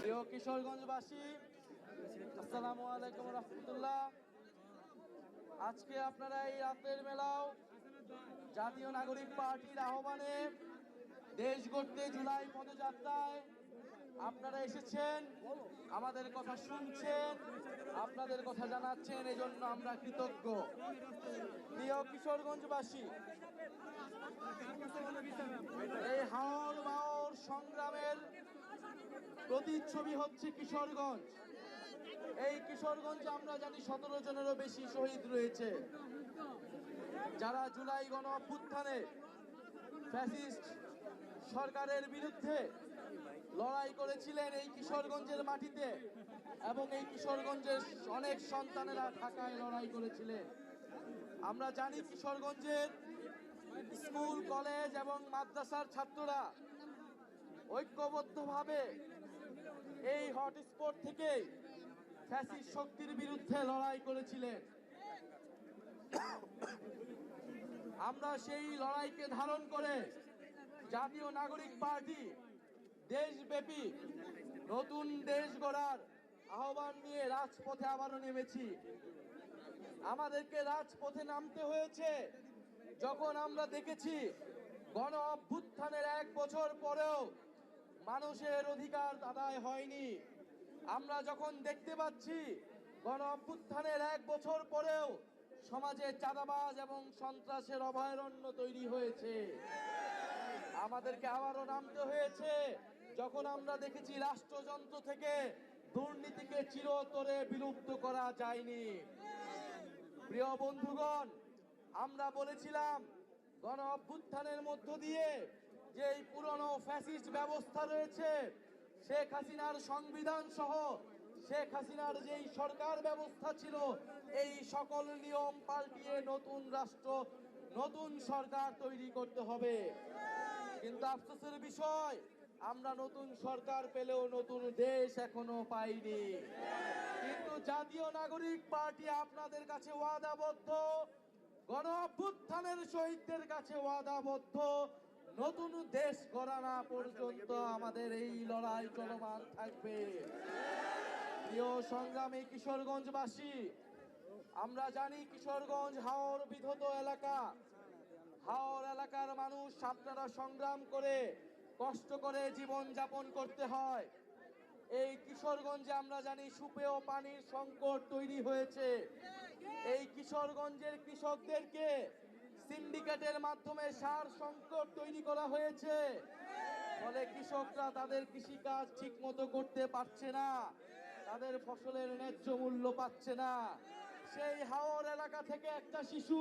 প্রিয় কিশোরগঞ্জবাসী, আসসালামু আলাইকুম রহমতুল্লাহ। আজকে আপনারা এই রাতের মেলাও জাতীয় নাগরিক পার্টির আহ্বানে দেশ গড়তে জুলাই পদযাত্রায় আপনারা এসেছেন, আমাদের কথা শুনছেন, আপনাদের কথা জানাচ্ছেন, এজন্য আমরা কৃতজ্ঞ। প্রিয় কিশোরগঞ্জবাসী, এই হাওর বাওর সংগ্রামের প্রতিচ্ছবি হচ্ছে কিশোরগঞ্জ। এই কিশোরগঞ্জে আমরা জানি 17 জনেরও বেশি শহীদ রয়েছে, যারা জুলাই গণ অভ্যুত্থানে ফ্যাসিস্ট সরকারের বিরুদ্ধে লড়াই করেছিলেন এই কিশোরগঞ্জের মাটিতে, এবং এই কিশোরগঞ্জের অনেক সন্তানেরা ঢাকায় লড়াই করেছিলেন। আমরা জানি কিশোরগঞ্জের স্কুল, কলেজ এবং মাদ্রাসার ছাত্ররা ঐক্যবদ্ধভাবে এই হটস্পট থেকে ফ্যাসিস্ট শক্তির বিরুদ্ধে লড়াই করেছিলেন। আমরা সেই লড়াইকে ধারণ করে জাতীয় নাগরিক পার্টি দেশব্যাপী নতুন দেশ গড়ার আহ্বান নিয়ে রাজপথে আবারও নেমেছি। আমাদেরকে রাজপথে নামতে হয়েছে যখন আমরা দেখেছি গণ অভ্যুত্থানের 1 বছর পরেও মানুষের অধিকার আদায় হয়নি। আমরা যখন দেখতে পাচ্ছি গণ অভ্যুত্থানের 1 বছর পরেও সমাজে চাঁদাবাজ এবং সন্ত্রাসের অভয়ারণ্য তৈরি হয়েছে। আমাদেরকে আবারও নামতে হয়েছে যখন আমরা দেখেছি রাষ্ট্রযন্ত্র থেকে দুর্নীতিকে চিরতরে বিলুপ্ত করা যায়নি। প্রিয় বন্ধুগণ, আমরা বলেছিলাম গণ অভ্যুত্থানের মধ্য দিয়ে যে এই পুরনো ফ্যাসিস্ট ব্যবস্থা রয়েছে, শেখ হাসিনার সংবিধান সহ শেখ হাসিনার যেই সরকার ব্যবস্থা ছিল, এই সকল নিয়ম পাল্টিয়ে নতুন রাষ্ট্র, নতুন সরকার তৈরি করতে হবে। কিন্তু আফসোসের বিষয়, আমরা নতুন সরকার পেলেও নতুন দেশ এখনো পাইনি। কিন্তু জাতীয় নাগরিক পার্টি আপনাদের কাছে ওয়াদাবদ্ধ, গণ অভ্যুত্থানের শহীদদের কাছে ওয়াদাবদ্ধ, নতুন দেশ গড়া না পর্যন্ত আমাদের এই লড়াই চলমান থাকবে। প্রিয় সংগ্রামী কিশোরগঞ্জবাসী, আমরা জানি কিশোরগঞ্জ হাওর বিধত এলাকা। হাওর এলাকার মানুষ আপনারা সংগ্রাম করে কষ্ট করে জীবন যাপন করতে হয়। এই কিশোরগঞ্জে আমরা জানি সুপেয় পানির সংকট তৈরি হয়েছে। এই কিশোরগঞ্জের কৃষকদেরকে সিন্ডিকেটের মাধ্যমে সার সংকট তৈরি করা হয়েছে, ফলে কৃষকরা তাদের কৃষিকাজ ঠিক মতো করতে পারছে না, তাদের ফসলের ন্যায্য মূল্য পাচ্ছে না। সেই হাওর এলাকা থেকে একটা শিশু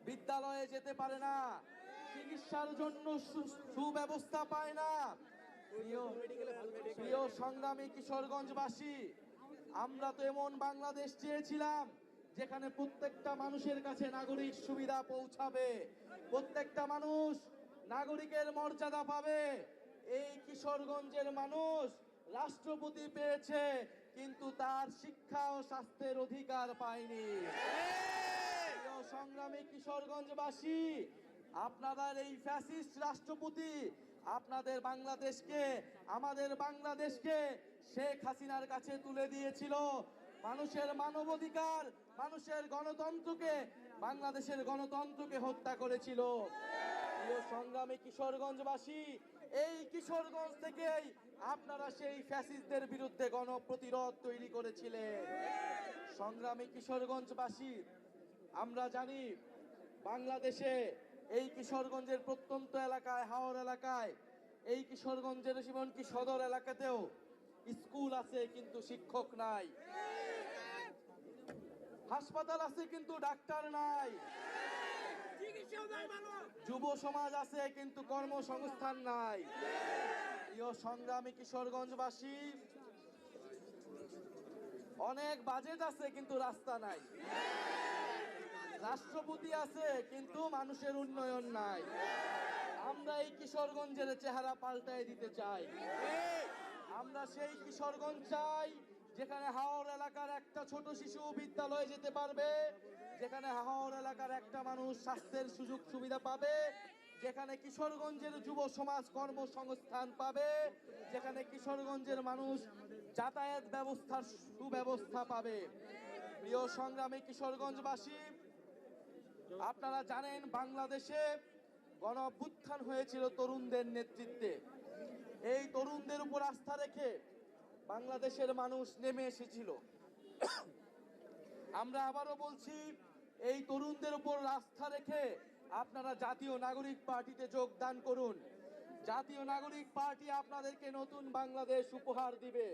বিদ্যালয়ে যেতে পারে না, চিকিৎসার জন্য সুব্যবস্থা পায় না। প্রিয় সংগ্রামী কিশোরগঞ্জবাসী, আমরা তো এমন বাংলাদেশ চেয়েছিলাম যেখানে প্রত্যেকটা মানুষের কাছে নাগরিক সুবিধা পৌঁছাবে, প্রত্যেকটা মানুষ নাগরিকের মর্যাদা পাবে। এই কিশোরগঞ্জের মানুষ রাষ্ট্রপতি পেয়েছে, কিন্তু তার শিক্ষা ও স্বাস্থ্যের অধিকার পায়নি। সংগ্রামী কিশোরগঞ্জবাসী, আপনাদের এই ফ্যাসিস্ট রাষ্ট্রপতি আপনাদের বাংলাদেশকে, আমাদের বাংলাদেশকে শেখ হাসিনার কাছে তুলে দিয়েছিল। মানুষের মানবাধিকার, মানুষের গণতন্ত্রকে, বাংলাদেশের গণতন্ত্রকে হত্যা করেছিল। প্রিয় সংগ্রামী কিশোরগঞ্জবাসী, এই কিশোরগঞ্জ থেকেই আপনারা সেই ফ্যাসিস্টদের বিরুদ্ধে গণপ্রতিরোধ তৈরি করেছিলেন। সংগ্রামী কিশোরগঞ্জবাসী, আমরা জানি বাংলাদেশে এই কিশোরগঞ্জের প্রত্যন্ত এলাকায়, হাওর এলাকায়, এই কিশোরগঞ্জের এমনকি সদর এলাকাতেও স্কুল আছে কিন্তু শিক্ষক নাই, হাসপাতাল আছে কিন্তু ডাক্তার নাই, যুব সমাজ আছে কিন্তু কর্মসংস্থান নাই। প্রিয় সংগ্রামী কিশোরগঞ্জবাসী, অনেক বাজেট আছে কিন্তু রাস্তা নাই, রাষ্ট্রপতি আছে কিন্তু মানুষের উন্নয়ন নাই। আমরা এই কিশোরগঞ্জের চেহারা পাল্টায় দিতে চাই। আমরা সেই কিশোরগঞ্জ চাই যেখানে হাওর এলাকার একটা ছোট শিশু বিদ্যালয়ে যেতে পারবে, যেখানে হাওর এলাকার একটা মানুষ স্বাস্থ্যের সুযোগ সুবিধা পাবে, যেখানে কিশোরগঞ্জের যুব সমাজ কর্মসংস্থান পাবে, যেখানে কিশোরগঞ্জের মানুষ যাতায়াত ব্যবস্থার সুব্যবস্থা পাবে। প্রিয় সংগ্রামী কিশোরগঞ্জবাসী, আপনারা জানেন বাংলাদেশে গণ অভ্যুত্থান হয়েছিল তরুণদের নেতৃত্বে। এই তরুণদের উপর আস্থা রেখে বাংলাদেশের মানুষ নেমে এসেছিল। আমরা আবারও বলছি, এই তরুণদের উপর আস্থা রেখে আপনারা জাতীয় নাগরিক পার্টিতে যোগদান করুন। জাতীয় নাগরিক পার্টি আপনাদেরকে নতুন বাংলাদেশ উপহার দিবে।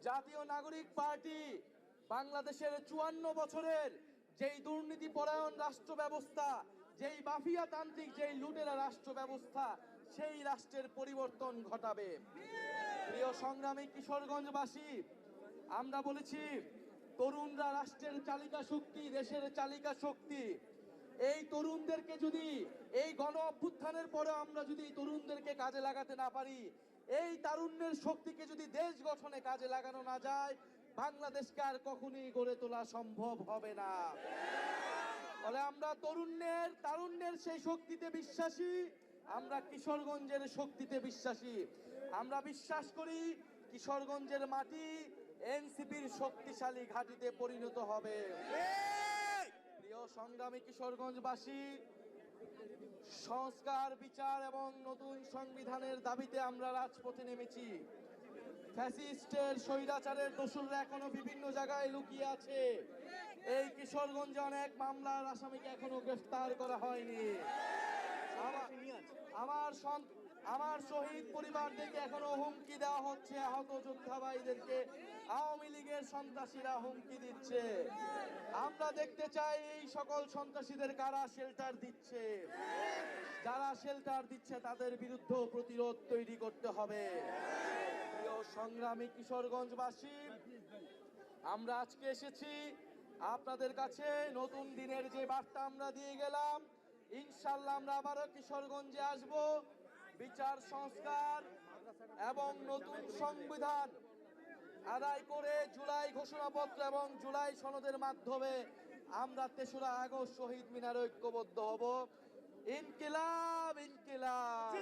জাতীয় নাগরিক পার্টি বাংলাদেশের 54 বছরের যেই দুর্নীতি পরায়ণ রাষ্ট্র ব্যবস্থা, যেই মাফিয়া তান্ত্রিক, যেই লুটেরা রাষ্ট্র ব্যবস্থা, সেই রাষ্ট্রের পরিবর্তন ঘটাবে। প্রিয় সংগ্রামী কিশোরগঞ্জবাসী, আমরা বলেছি তরুণরা রাষ্ট্রের চালিকা শক্তি, দেশের চালিকা শক্তি। এই তরুণদেরকে যদি এই গণ অভ্যুত্থানের পরে আমরা যদি তরুণদেরকে কাজে লাগাতে না পারি, এই তারুণ্যের শক্তিকে যদি দেশ গঠনে কাজে লাগানো না যায়, বাংলাদেশকে আর কখনোই গড়ে তোলা সম্ভব হবে না। ফলে আমরা তারুণ্যের সেই শক্তিতে বিশ্বাসী, আমরা কিশোরগঞ্জের শক্তিতে বিশ্বাসী। আমরা বিশ্বাস করি কিশোরগঞ্জের মাটি এনসিপির শক্তিশালী ঘাঁটিতে পরিণত হবে। প্রিয় সংগ্রামী কিশোরগঞ্জবাসী, সংস্কার, বিচার এবং নতুন সংবিধানের দাবিতে আমরা রাজপথে নেমেছি। ফ্যাসিস্টের স্বৈরাচারের দোসররা এখনো বিভিন্ন জায়গায় লুকিয়ে আছে। এই কিশোরগঞ্জে অনেক মামলার আসামিকে এখনো গ্রেফতার করা হয়নি। আমার শহীদ পরিবারদেরকে এখনো হুমকি দেওয়া হচ্ছে, আহত যোদ্ধা ভাইদেরকে আওয়ামী লীগের সন্ত্রাসীরা হুমকি দিচ্ছে। আমরা দেখতে চাই এই সকল সন্ত্রাসীদের কারা শেল্টার দিচ্ছে। যারা শেল্টার দিচ্ছে তাদের বিরুদ্ধে প্রতিরোধ তৈরি করতে হবে। প্রিয় সংগ্রামী কিশোরগঞ্জবাসী, আমরা আজকে এসেছি আপনাদের কাছে নতুন দিনের যে বার্তা আমরা দিয়ে গেলাম, ইনশাল্লাহ আমরা আবারও কিশোরগঞ্জে আসব। বিচার সংস্কার এবং নতুন সংবিধান আদায় করে জুলাই ঘোষণাপত্র এবং জুলাই সনদের মাধ্যমে আমরা ৩রা আগস্ট শহীদ মিনারে ঐক্যবদ্ধ হব। ইনকিলাব, ইনকিলাব।